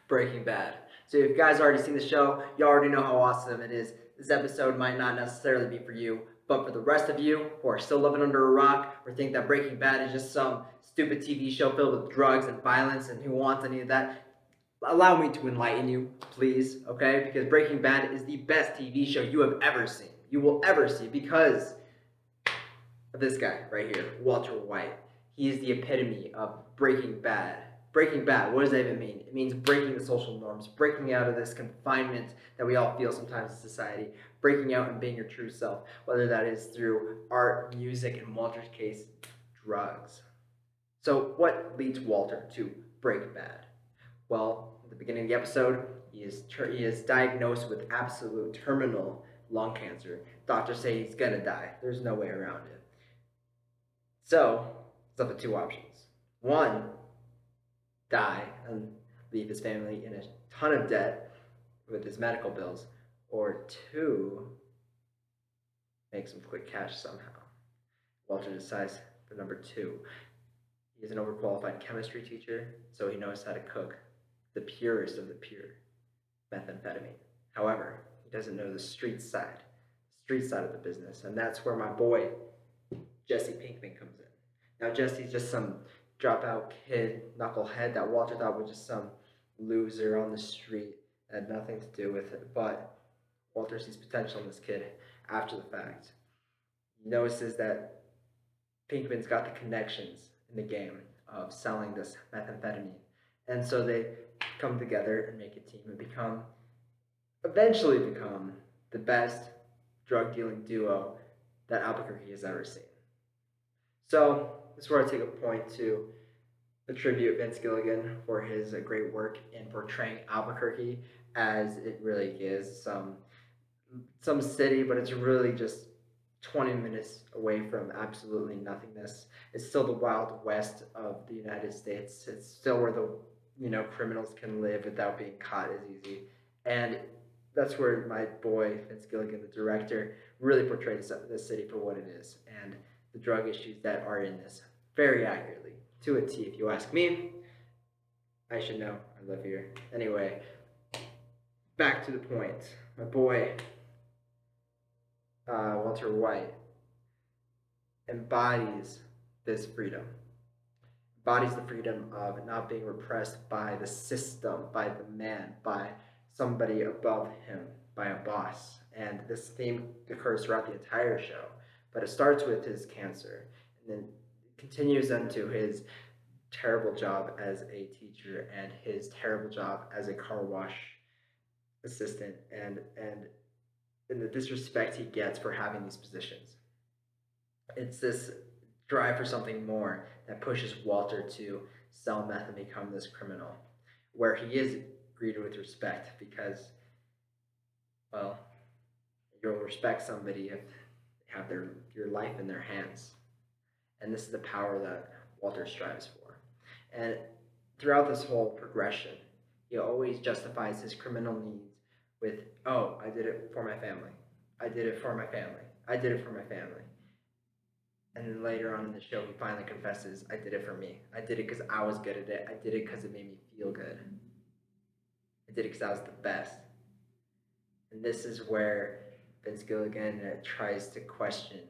Breaking Bad. So if you guys already seen the show, you already know how awesome it is. This episode might not necessarily be for you, but for the rest of you who are still living under a rock or think that Breaking Bad is just some stupid TV show filled with drugs and violence and who wants any of that, allow me to enlighten you, please, okay? Because Breaking Bad is the best TV show you have ever seen. You will ever see because of this guy right here, Walter White. He is the epitome of Breaking Bad. Breaking Bad, what does that even mean? It means breaking the social norms, breaking out of this confinement that we all feel sometimes in society, breaking out and being your true self, whether that is through art, music, in Walter's case, drugs. So what leads Walter to break bad? Well, at the beginning of the episode, he is diagnosed with absolute terminal lung cancer. Doctors say he's gonna die. There's no way around it. So, it's up to two options. One, die and leave his family in a ton of debt with his medical bills, or two, make some quick cash somehow. Walter decides for number two. He's an overqualified chemistry teacher, so he knows how to cook the purest of the pure methamphetamine. However, he doesn't know the street side of the business, and that's where my boy Jesse Pinkman comes in. Now Jesse's just some dropout kid, knucklehead that Walter thought was just some loser on the street that had nothing to do with it, but Walter sees potential in this kid after the fact. He notices that Pinkman's got the connections in the game of selling this methamphetamine, and so they come together and make a team and eventually become the best drug dealing duo that Albuquerque has ever seen. So this is where I take a point to attribute Vince Gilligan for his great work in portraying Albuquerque as it really is some city, but it's really just 20 minutes away from absolutely nothingness. It's still the Wild West of the United States. It's still where the criminals can live without being caught as easy. And that's where my boy Vince Gilligan, the director, really portrayed this city for what it is and the drug issues that are in this very accurately, to a T. If you ask me, I should know. I live here. Anyway, back to the point. My boy Walter White embodies this freedom. Embodies the freedom of not being repressed by the system, by the man, by somebody above him, by a boss. And this theme occurs throughout the entire show. But it starts with his cancer and then continues into his terrible job as a teacher and his terrible job as a car wash assistant and the disrespect he gets for having these positions. It's this drive for something more that pushes Walter to sell meth and become this criminal, where he is greeted with respect because, well, you'll respect somebody if they have your life in their hands. And this is the power that Walter strives for. And throughout this whole progression, he always justifies his criminal needs with, oh, I did it for my family. I did it for my family. I did it for my family. And then later on in the show, he finally confesses, I did it for me. I did it because I was good at it. I did it because it made me feel good. I did it because I was the best. And this is where Vince Gilligan tries to question,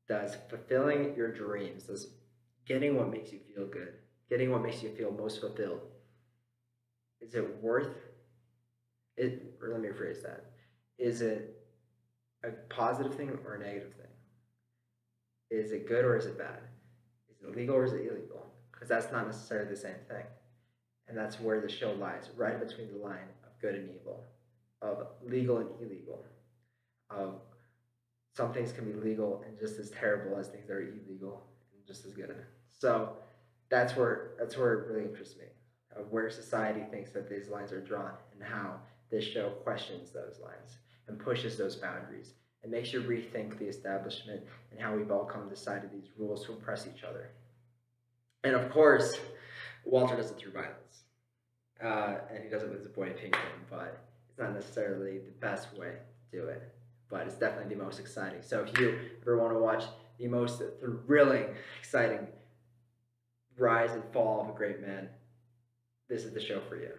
does fulfilling your dreams, does getting what makes you feel good, getting what makes you feel most fulfilled, is it worth it? Or let me rephrase that. Is it a positive thing or a negative thing? Is it good or is it bad? Is it legal or is it illegal? Because that's not necessarily the same thing. And that's where the show lies, right between the line of good and evil, of legal and illegal, of some things can be legal and just as terrible as things that are illegal and just as good. So that's where it really interests me, of where society thinks that these lines are drawn and how this show questions those lines and pushes those boundaries and makes you rethink the establishment and how we've all come to decide these rules to oppress each other. And of course, Walter does it through violence. And he does it with his boy Pinkman, but it's not necessarily the best way to do it. But it's definitely the most exciting. So if you ever want to watch the most thrilling, exciting rise and fall of a great man, this is the show for you.